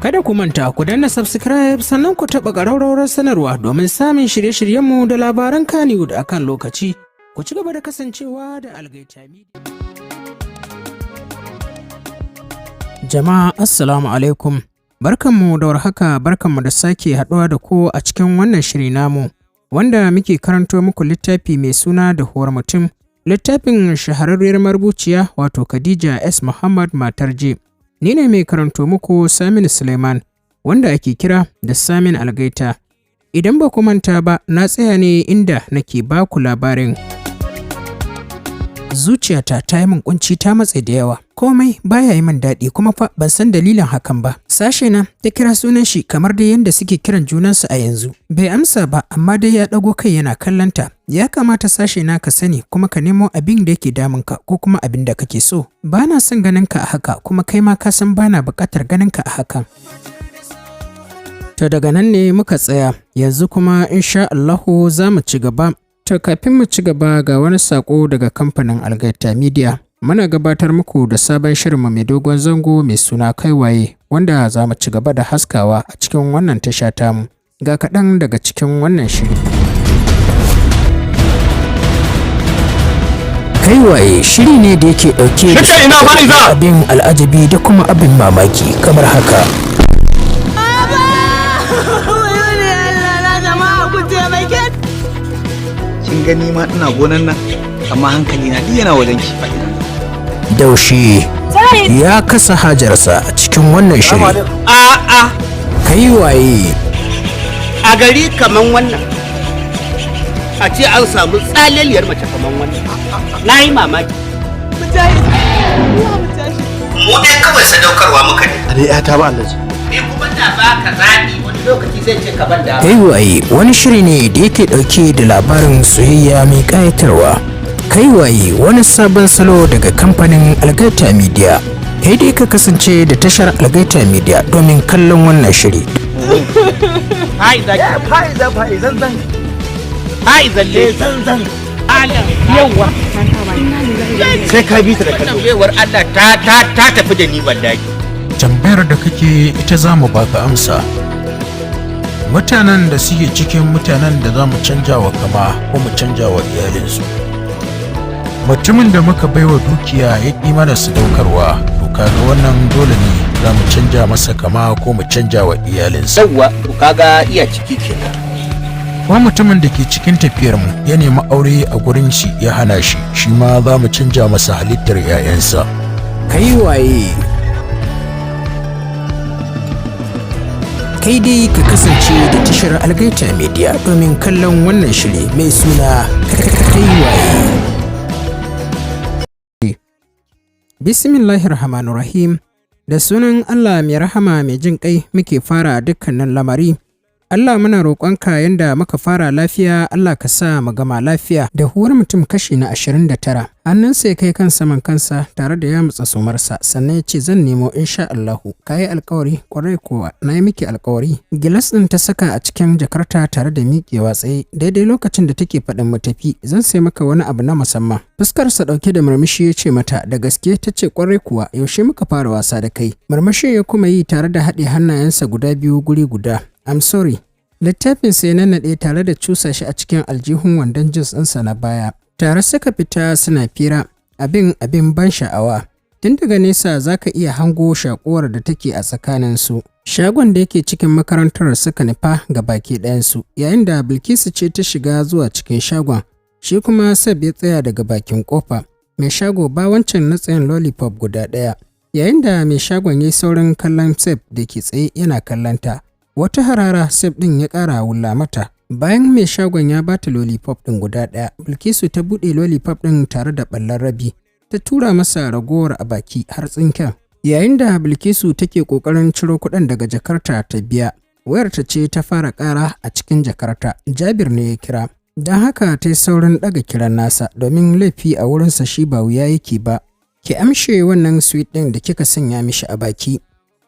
Kada ku manta ku danna subscribe sannan ku taɓa ƙararrawar sanarwa domin samun shirye-shiryenmu da labaran Kannywood a kan lokaci. Ku ci gaba da kasancewa da Algaita Media. Jama'a Assalamu alaikum. Barkanmu da warhaka, barkanmu da sake haɗuwa da ku a cikin wannan shiri namu, wanda muke karanto muku littafi mai suna Dahuwar mutum. Littafin shahararriyar marubuciya wato Khadija S. Muhammad matar J. Ni ne mai karanto muku Saminu Suleiman, wanda ake kira da Samin Algaita. Idan ba ku manta ba, na tsaya ne inda nake ba ku labarin. Zuciyata ta yi min kunci ta matse da yawa, komai baya yi min daɗi kuma fa ban san dalilin hakan ba. Sashe na ta kira sunan shi kamar dai yadda suke kiran junansu a yanzu. Bai amsa ba amma dai ya ɗago kai yana kallonta. Ya kamata sashe na ka sani kuma ka nemo abin da yake damunka ko kuma abin da kake so. Ba na son ganin ka a haka kuma kai ma ka san ba na buƙatar ganin ka a hakan. To daga nan ne muka tsaya, yanzu kuma insha Allahu za mu ci gaba. To kafin mu ci gaba ga wani saƙo daga kamfanin Algaita Media. Muna gabatar muku da sabon shirinmu mai dogon zango mai suna kawai, wanda za mu ci gaba da haskawa a cikin wannan tasha tamu. Ga kaɗan daga cikin wannan shiri. Kaiwaye shiri ne da yake ɗauke da abin al'ajabi da kuma abin mamaki kamar haka. Kin gani ma ina gonan nan amma hankali na duk yana wajen ki. Daushe ya kasa hajarsa a cikin wannan shiri. A'a, Kaiwaye a gari kaman wannan a ce an samu tsaleliyar mace kaman wannan, na yi mamaki. Mu dai kawai sadaukarwa muka ne. A dai ƴata ba Allah ji. Ni kuma na baka zaɓi, wani lokaci zai ce ka ban da. Kaiwaye wani shiri ne da yake ɗauke da labarin soyayya mai ƙayatarwa. Kaiwaye wani sabon salo daga kamfanin Algaita Media. Kai dai ka kasance da tashar Algaita Media domin kallon wannan shiri. Hai zaki. Zanzan. Hai zalle zanzan. Allah yawa. Sai ka bi ta da kallo. Baiwar Allah ta tafi da ni wallahi. Tambayar da kake ita za mu baka amsa. Mutanen da suke cikin mutanen da za mu canja wa kama ko mu canja wa iyalinsu. Mutumin da muka baiwa dukiya ya ƙi mana sadaukarwa, to kaga wannan dole ne za mu canja masa kama ko mu canja wa iyalinsa. Yawwa, to kaga iya ciki kenan. Ko mutumin da ke cikin tafiyarmu ya nemi aure a gurin shi ya hana shi, shi ma za mu canja masa halittar 'ya'yansa. Kai waye? Kai dai ka kasance da tashar Algaita Media domin kallon wannan shiri mai suna Kaiwaye. Bismillahirrahmanirrahim. Da sunan Allah mai rahama mai jin ƙai muke fara dukkanin lamari. Allah muna roƙonka yanda muka fara lafiya, Allah ka sa mu gama lafiya. Dahuwar mutum kashi na 29. Hannunsa ya kai kan saman kansa tare da ya mutsa sumarsa, sannan ya ce zan nemo insha Allahu. Ka yi alkawari, ƙwarai kuwa na yi miki alkawari. Gilas ɗin ta saka a cikin jakarta tare da miƙewa tsaye. Daidai lokacin da take faɗin mu tafi, zan sai maka wani abu na musamman. Fuskarsa ɗauke da murmushi ya ce mata, da gaske ta ce ƙwarai kuwa, yaushe muka fara wasa da kai. Murmushi ya kuma yi tare da haɗe hannayensa guda biyu guri guda. I'm sorry. Littafin sai na naɗe tare da cusa shi a cikin aljihun wandon jins ɗinsa na baya. Tare suka fita suna fira, abin ban sha'awa. Tun daga nesa za ka iya hango shakuwar da take a tsakaninsu. Shagon da yake cikin makarantar suka nufa ga baki ɗayansu, yayin da Bilkisu ce ta shiga zuwa cikin shagon. Shi kuma Sab ya tsaya daga bakin ƙofa. Mai shago ba wancan na tsayin lollipop guda ɗaya. Yayin da mai shagon ya yi saurin kallon Sab da ke tsaye yana kallonta. Wata harara Sab ɗin ya ƙara wulla mata. Bayan mai shagon ya bata lollipop ɗin guda ɗaya, Bilkisu ta buɗe lollipop ɗin tare da ɓallar rabi. Ta tura masa ragowar a baki har tsinken. Yayin da Bilkisu take ƙoƙarin ciro kuɗin daga jakarta ta biya, wayarta ce ta fara ƙara a cikin jakarta. Jabir ne ya kira. Don haka ta yi saurin ɗaga kiran nasa domin laifi a wurinsa shi ba wuya yake ba. Ki amshe wannan sweet ɗin da kika sanya mishi a baki.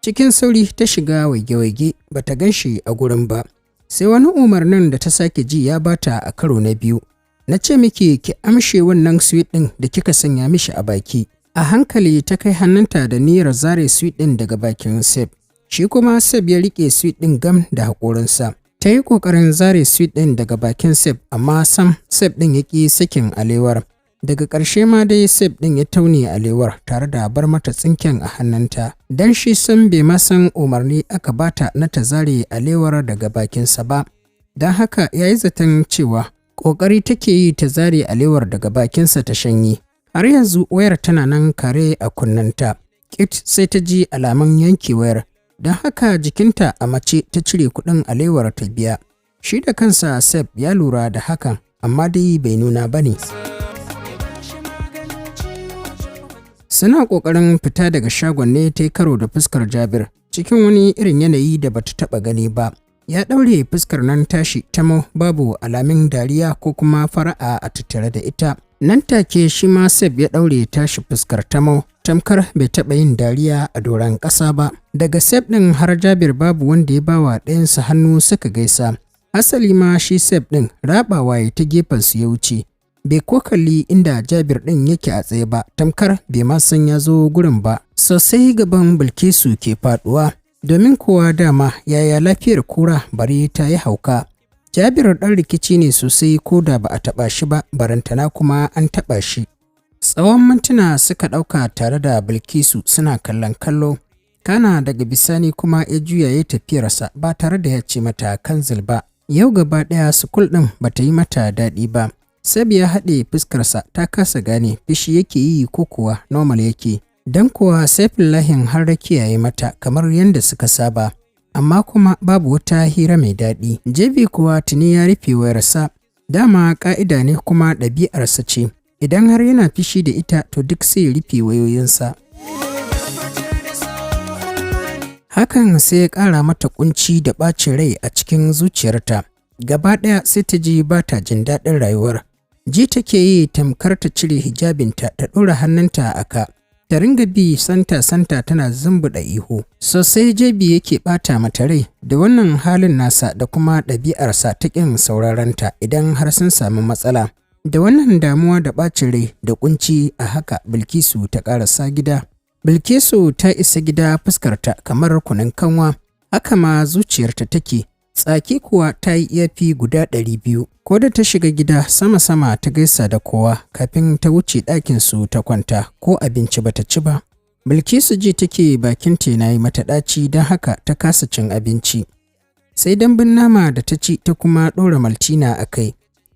Cikin sauri ta shiga waige-waige ba ta gan shi a gurin ba. Sai wani umarnin da ta sake ji ya bata a karo na biyu. Na ce miki ki amshe wannan sweet ɗin da kika sanya mishi a baki. A hankali ta kai hannunta da niyyar zare sweet ɗin daga bakin Sab. Shi kuma Seb ya riƙe sweet ɗin gam da haƙorinsa. Ta yi ƙoƙarin zare sweet ɗin daga bakin Seb, amma sam Seb ɗin ya ƙi sakin alewar. Daga ƙarshe ma dai Seb ɗin ya taune alewar tare da bar mata tsinken a hannunta. Dan shi sam bai ma san umarni aka bata na ta zare alewar daga bakinsa ba. Don haka ya yi zaton cewa ƙoƙari take yi ta zare alewar daga bakinsa ta shanye. Har yanzu wayar tana nan kare a kunnenta. Kit sai ta ji alamun yanke wayar. Don haka jikinta a mace ta cire kuɗin alewar ta biya. Shi da kansa Seb ya lura da hakan, amma dai bai nuna ba ne. Suna ƙoƙarin fita daga shagon ne ta yi karo da fuskar Jabir cikin wani irin yanayi da bata taɓa gani ba. Ya ɗaure fuskar nan tashi tamo, babu alamin dariya ko kuma fara'a a tattare da ita. Nan take shi ma Seb ya ɗaure tashi fuskar tamo, tamkar bai taɓa yin dariya a doron ƙasa ba. Daga Seb ɗin har Jabir babu wanda ya bawa ɗayansa hannu suka gaisa. Asali ma shi Seb ɗin raɓawa ya ta gefensu ya wuce. Bai ko kalli inda Jabir ɗin yake a tsaye ba, tamkar bai ma san ya zo gurin ba. Sosai gaban Bilkisu ke faɗuwa, domin kowa dama yaya lafiyar kura bari ta yi hauka. Jabir ɗan rikici ne sosai ko da ba a taɓa shi ba, barantana kuma an taɓa shi. Tsawon mintuna suka ɗauka tare da Bilkisu suna kallon kallo. Kana daga bisani kuma ya juya ya tafiyarsa ba tare da ya ce mata kanzil ba. Yau gaba ɗaya sukul ɗin ba ta yi mata daɗi ba. Seb ya haɗe fuskarsa, ta kasa gane fishi yake yi ko kuwa normal yake. Don kuwa Saifullahin har da kiyaye mata kamar yadda suka saba. Amma kuma babu wata hira mai daɗi. Jebi kuwa tuni ya rufe wayarsa. Dama ƙa'ida ne kuma ɗabi'arsa ce. Idan har yana fishi da ita to duk sai ya rufe wayoyinsa. Hakan sai ya ƙara mata ƙunci da ɓacin rai a cikin zuciyarta. Gaba ɗaya sai ta ji ba ta jin daɗin rayuwar. Ji take yi tamkar ta cire hijabinta ta ɗora hannunta a ka. Ta ringa bi santa-santa tana zumbuɗa ihu. Sosai Jebi yake ɓata mata rai da wannan halin nasa da kuma ɗabi'arsa ta ƙin saurarenta idan har sun samu matsala. Da wannan damuwa da ɓacin rai da ƙunci a haka Bilkisu ta ƙarasa gida. Bilkisu ta isa gida fuskarta kamar kunun kanwa, haka ma zuciyarta take. Tsaki kuwa ta yi iyafi guda 200. Ko da ta shiga gida sama-sama ta gaisa da kowa kafin ta wuce ɗakinsu ta kwanta, ko abinci bata ci ba. Bilkisu ji take bakin na yi mata ɗaci don haka ta kasa cin abinci. Sai dambun nama da ta ci ta kuma ɗora maltina a kai.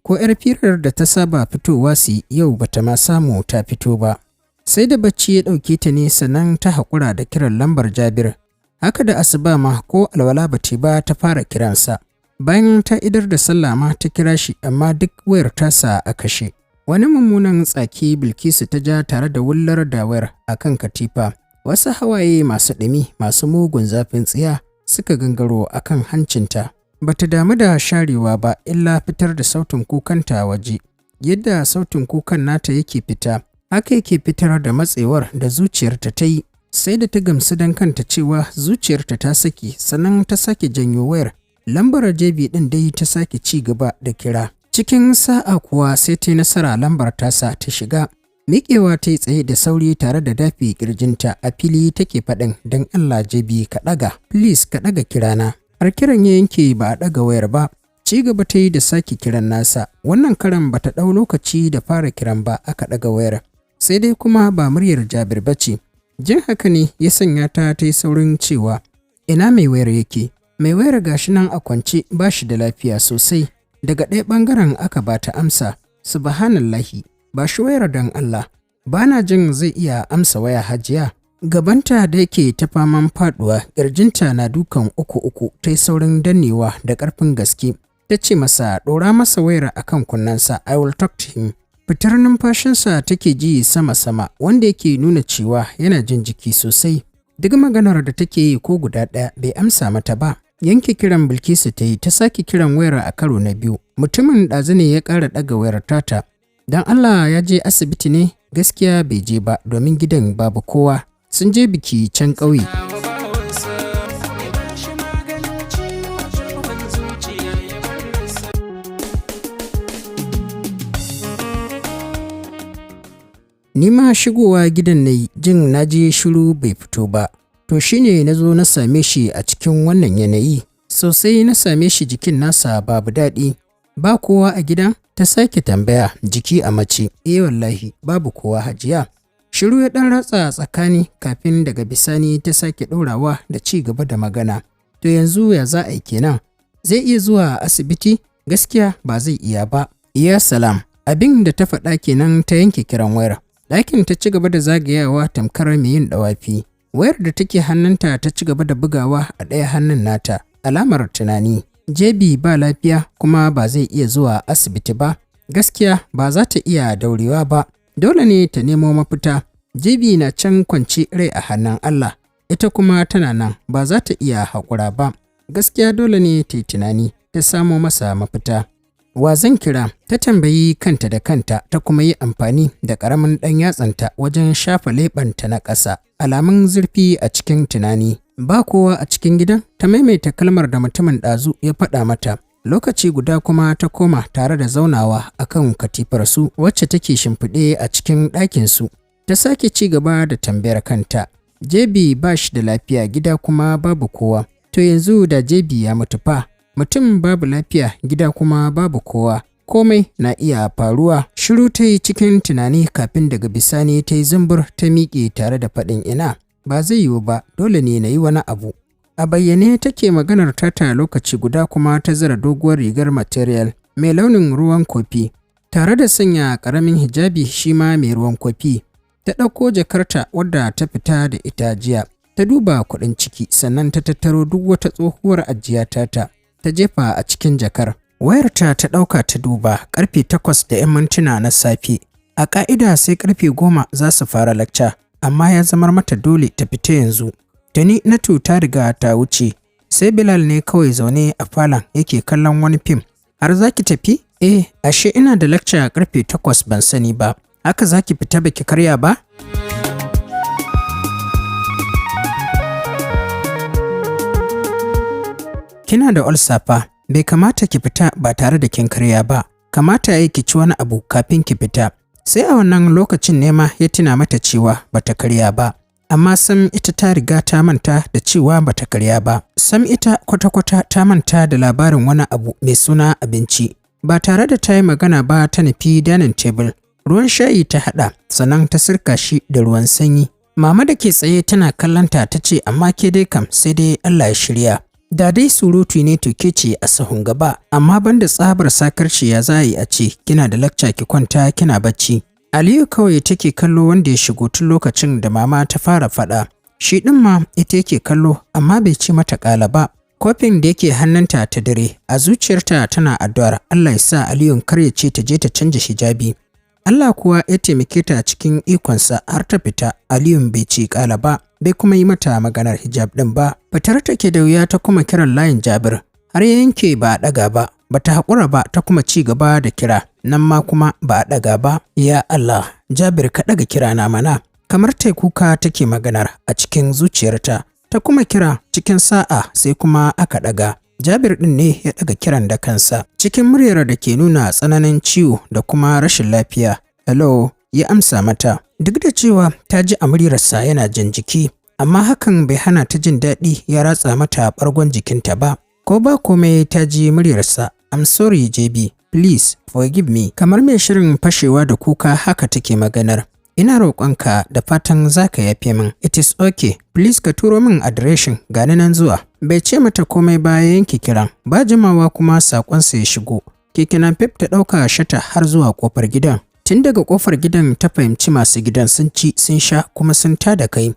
Ko 'yar firar da ta saba fitowa su yau bata ma samu ta fito ba. Sai da bacci ya ɗauke ta ne sannan ta haƙura da kiran lambar Jabir. Haka da asuba ma ko alwala bata ba ta fara kiransa. Bayan ta idar da sallah ma ta kira shi, amma duk wayar tasa a kashe. Wani mummunan tsaki Bilkisu ta ja tare da wullar da wayar a kan katifa. Wasu hawaye masu ɗumi masu mugun zafin tsiya suka gangaro a kan hancinta. Bata damu da sharewa ba illa fitar da sautin kukanta waje. Yadda sautin kukan nata yake fita, haka yake fitar da matsewar da zuciyarta ta yi. Sai da ta gamsu don kanta cewa zuciyarta ta saki, sannan ta sake janyo wayar. Lambar Jebi ɗin dai ta sake ci gaba da kira. Cikin sa'a kuwa sai ta yi nasara lambar tasa ta shiga. Miƙewa ta yi tsaye da sauri tare da dafi ƙirjinta a fili take faɗin, don Allah Jebi ka ɗaga, please ka ɗaga kirana. Har kiran ya yanke ba a ɗaga wayar ba. Ci gaba ta yi da sake kiran nasa. Wannan karan bata ɗau lokaci da fara kiran ba aka ɗaga wayar. Sai dai kuma ba muryar Jabir ba ce. Jin haka ne ya sanya ta yi saurin cewa, ina mai wayar yake? Mai wayar gashi nan a kwance ba shi da lafiya sosai. Daga ɗaya ɓangaren aka ba ta amsa, subhanallahi, ba shi wayar don Allah. Ba na jin zai iya amsa waya Hajiya. Gabanta da yake ta faman faɗuwa, ƙirjinta na dukan uku ta yi saurin dannewa da ƙarfin gaske. Ta ce masa, ɗora masa wayar akan kunnensa, I will talk to him. Fitar numfashinsa take ji sama-sama, wanda yake nuna cewa yana jin jiki sosai. Duk maganar da take yi ko guda ɗaya bai amsa mata ba. Yanke kiran Bilkisu ta yi, ta sake kiran wayar a karo na biyu. Mutumin ɗazu ne ya ƙara ɗaga wayar tata. Don Allah ya je asibiti ne? Gaskiya bai je ba, domin gidan babu kowa. Sun je biki can ƙauye. Ni ma shigowa gidan na yi, jin na je shiru bai fito ba. To shine na zo na same shi a cikin wannan yanayi. Sosai na same shi jikin nasa babu daɗi. Ba kowa a gidan? Ta sake tambaya, jiki a mace. Wallahi babu kowa Hajiya. Shiru ya ɗan ratsa tsakani kafin daga bisani ta sake ɗorawa da ci gaba da magana. To yanzu ya za a yi kenan? Zai iya zuwa asibiti? Gaskiya ba zai iya ba. Ya salam. Abin da ta faɗa kenan ta yanke kiran wayar. Ɗakin ta ci gaba da zagayawa tamkar mai yin ɗawafi. Wayar da take hannunta ta ci gaba da bugawa a ɗaya hannun nata. Alamar tunani. Jebi ba lafiya kuma ba zai iya zuwa asibiti ba. Gaskiya ba za ta iya daurewa ba. Dole ne ta nemo mafita. Jebi na can kwance rai a hannun Allah. Ita kuma tana nan ba za ta iya haƙura ba. Gaskiya dole ne ta yi tunani ta samo masa mafita. Wa zan kira? Ta tambayi kanta da kanta ta kuma yi amfani da ƙaramin ɗan yatsanta wajen shafa leɓenta na ƙasa. Alamun zurfi a cikin tunani. Ba kowa a cikin gidan? Ta maimaita kalmar da mutumin ɗazu ya faɗa mata. Lokaci guda kuma ta koma tare da zaunawa a kan katifarsu wacce take shimfiɗe a cikin ɗakinsu. Ta sake ci gaba da tambayar kanta. Jebi ba shi da lafiya gida kuma babu kowa. To yanzu da Jebi ya mutu fa. Mutum babu lafiya gida kuma babu kowa. Komai na iya faruwa. Shiru ta yi cikin tunani kafin daga bisani ta yi zumbur ta miƙe tare da faɗin ina. Ba zai yiwu ba, dole ne na yi wani abu. A bayyane take maganar tata lokaci guda kuma ta zira doguwar rigar material mai launin ruwan kofi tare da sanya ƙaramin hijabi shi ma mai ruwan kofi. Ta ɗauko jakarta wadda ta fita da ita jiya. Ta duba kuɗin ciki sannan ta tattaro duk wata tsohuwar ajiya tata. Ta jefa a cikin jakar. Wayarta ta ɗauka ta duba ƙarfe 8:00 na safe. A ƙa'ida sai ƙarfe 10 za su fara lakca, amma ya zamar mata dole ta fita yanzu. Tuni na ta riga ta wuce, sai Bilal ne kawai zaune a falon yake kallon wani fim. Har za ki tafi? Ashe ina da lakca a ƙarfe 8 ban sani ba. Haka za ki fita baki karya ba? Kina da ulcer fa, bai kamata ki fita ba tare da kin karya ba. Kamata yayi ki ci wani abu kafin ki fita. Sai a wannan lokacin ne ma ya tuna mata cewa bata karya ba. Amma sam ita ta riga ta manta da cewa bata karya ba. Sam ita kwata-kwata ta manta da labarin wani abu mai suna abinci. Ba tare da ta yi magana ba ta nufi dining table. Ruwan shayi ta haɗa, sannan ta sirka shi da ruwan sanyi. Mama da ke tsaye tana kallonta ta ce amma ke dai kam sai dai Allah ya shirya. Da dai surutu ne to ke ce a sahun gaba, amma banda tsabar sakarci ya za a ce kina da lakca ki kwanta kina bacci. Aliyu kawai take kallo wanda ya shigo tun lokacin da mama ta fara faɗa. Shi ɗin ma ita yake kallo amma bai ce mata ƙala ba. Kofin da yake hannunta ta dare, a zuciyarta tana addu'ar Allah ya sa Aliyun kar ya ce ta je ta canja hijabi. Allah kuwa ya taimake ta cikin ikonsa har ta fita. Aliyun bai ce ƙala ba, bai kuma yi mata maganar hijab ɗin ba. Fitar take da wuya ta kuma kiran layin Jabir, har ya yanke ba a ɗaga ba. Bata haƙura ba ta kuma ci gaba da kira, nan ma kuma ba a ɗaga ba. Ya Allah, Jabir ka ɗaga kira na mana. Kamar tai kuka take maganar a cikin zuciyarta. Ta kuma kira cikin sa'a sai kuma aka ɗaga. Jabir ɗin ne ya ɗaga kiran da kansa. Cikin muryar da ke nuna tsananin ciwo da kuma rashin lafiya. Hello, ya amsa mata. Duk da cewa ta ji a muryarsa yana jan jiki, amma hakan bai hana ta jin daɗi ya ratsa mata ɓargon jikinta ba. Ko ba komai ta ji muryarsa. I'm sorry JB, please forgive me. Kamar mai shirin fashewa da kuka haka take maganar. Ina roƙonka da fatan za ka yafe min. It is okay, please ka turo min adireshin gani nan zuwa. Bai ce mata komai ba ya yanke kiran. Ba jimawa kuma saƙonsa ya shigo. Keke napep ta ɗauka shata har zuwa ƙofar gidan. Tun daga ƙofar gidan ta fahimci masu gidan sun ci sun sha kuma sun tada kai.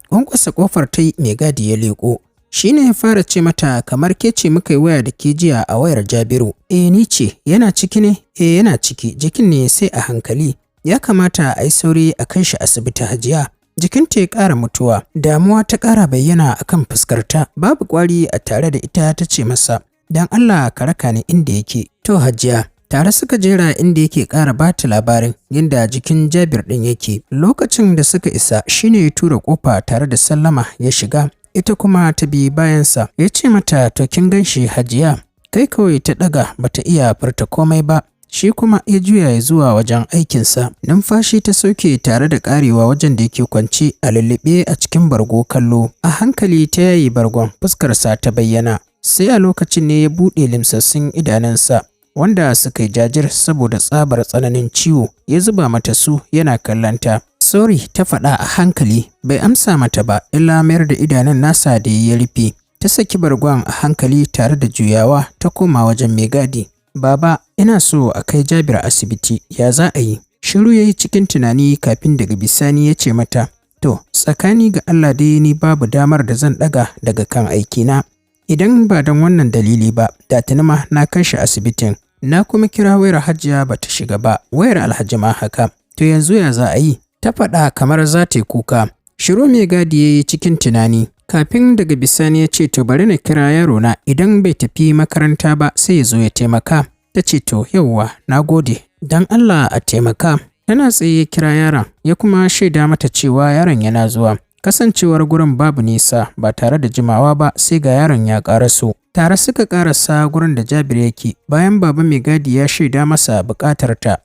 Ƙwanƙwasa ƙofar ta yi mai gadi ya leƙo. Shi ne ya fara ce mata kamar ke ce muka yi waya da ke jiya a wayar Jabiru. Ni ce, yana ciki ne? Yana ciki, jikin ne sai a hankali. Ya kamata a yi sauri a kai shi asibiti Hajiya. Jikinta ya ƙara mutuwa, damuwa ta ƙara bayyana a kan fuskarta. Babu ƙwari a tare da ita ta ce masa, don Allah ka raka ni inda yake. To Hajiya, tare suka jera inda yake ƙara ba ta labarin yadda jikin Jabir ɗin yake. Lokacin da suka isa shine ya tura ƙofa tare da sallama ya shiga. Ita kuma ta bi bayansa. Ya ce mata to kin ganshi Hajiya. Kai kawai ta ɗaga bata iya furta komai ba. shi kuma ya juya ya zuwa wajen aikinsa. Numfashi ta sauke tare da ƙarewa wajen da yake kwance a lullube a cikin bargo kallo. A hankali ta yayi bargon, fuskarsa ta bayyana. Sai a lokacin ne ya buɗe limsassun idanunsa, wanda suka yi jajir saboda tsabar tsananin ciwo. Ya zuba mata su yana kallanta. Sorry, ta faɗa a hankali, bai amsa mata ba, illa mayar da idanun nasa da ya rufe. Ta saki bargon a hankali tare da juyawa ta koma wajen mai gadi. Baba, ina so a kai Jabir asibiti, ya za a yi? Shiru ya yi cikin tunani kafin daga bisani ya ce mata, to, tsakani ga Allah dai ni babu damar da zan ɗaga daga kan aikina. Idan ba don wannan dalili ba, da tuni ma na kai shi asibitin. Na kuma kira wayar Hajiya ba ta shiga ba, wayar Alhaji ma haka. To yanzu ya za a yi? Ta faɗa kamar za ta yi kuka. Shiru mai gadi ya yi cikin tunani. Kafin daga bisani ya ce to bari na kira yaro na, idan bai tafi makaranta ba sai ya zo ya taimaka. Ta ce to yauwa, na gode, don Allah a taimaka. Tana tsaye ya kira yaron, ya kuma shaida mata cewa yaron yana zuwa. Kasancewar gurin babu nisa, ba tare da jimawa ba sai ga yaron ya ƙaraso. Tare suka ƙarasa gurin da Jabir yake, bayan baba mai gadi ya shaida masa buƙatar ta.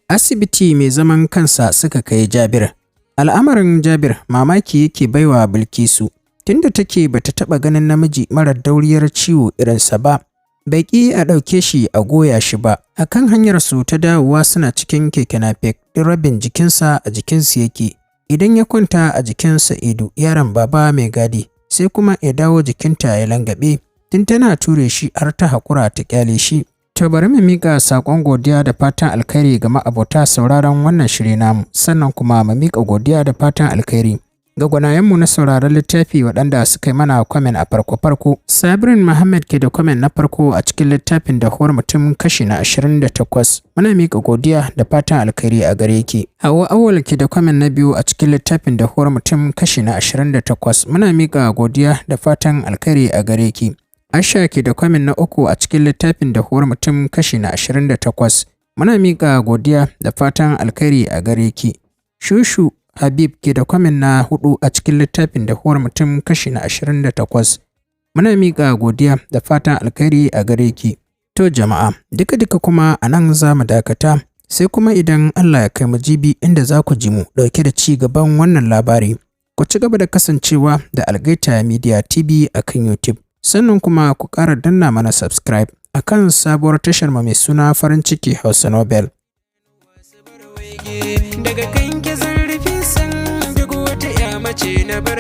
Asibiti mai zaman kansa suka kai Jabir. Al'amarin Jabir mamaki yake baiwa Bilkisu. Tunda take bata taɓa ganin namiji marar dauriyar ciwo irinsa ba, bai ƙi a ɗauke shi a goya shi ba. A kan hanyarsu ta dawowa suna cikin keke napep, ɗin rabin jikinsa a jikinsu yake. Idan ya kwanta a jikin Sa'idu, yaron baba mai gadi, sai kuma ya dawo jikinta ya langabe. Tun tana ture shi har ta haƙura ta ƙyale shi. To bari mu miƙa saƙon godiya da fatan alkhairi ga ma'abota sauraron wannan shiri namu, sannan kuma mu miƙa godiya da fatan alkhairi ga gwanayenmu na sauraron littafi waɗanda suka yi mana kwamen a farko-farko. Sabirin Muhammad ke da kwamen na farko a cikin littafin Dahuwar mutum kashi na 28. Muna miƙa godiya da fatan alkhairi a gare ki. Hauwa Awwal ke da kwamen na biyu a cikin littafin Dahuwar mutum kashi na 28. Muna miƙa godiya da fatan alkhairi a gare ki. Aisha ke da kwamen na uku a cikin littafin Dahuwar mutum kashi na 28. Muna miƙa godiya da fatan alkhairi a gare ki. Shushu Habib ke da kwamen na 4 a cikin littafin Dahuwar mutum kashi na 28. Muna miƙa godiya da fatan alkhairi a gare ki. To jama'a, duka kuma a nan za mu dakata, sai kuma idan Allah ya kai mu jibi inda za ku ji mu ɗauke da ci gaban wannan labari. Ku ci gaba da kasancewa da Algaita Media TV a kan YouTube. Sannan kuma ku ƙara danna mana subscribe a kan sabuwar tashar mai suna farin ciki Hausa Novel. Daga kan ki zurfi san duk wata ya mace na bar